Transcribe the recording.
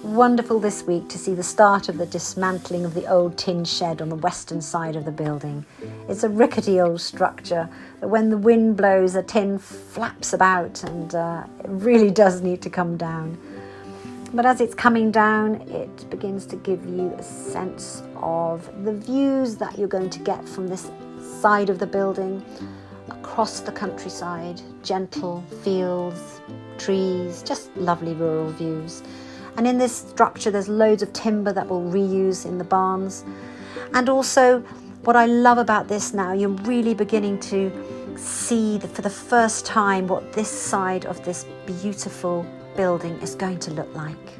Wonderful this week to see the start of the dismantling of the old tin shed on the western side of the building. It's a rickety old structure that when the wind blows, the tin flaps about, and it really does need to come down. But as it's coming down, it begins to give you a sense of the views that you're going to get from this side of the building across the countryside, gentle fields, trees, just lovely rural views. And in this structure, there's loads of timber that we'll reuse in the barns. And also, what I love about this now, you're really beginning to see for the first time what this side of this beautiful building is going to look like.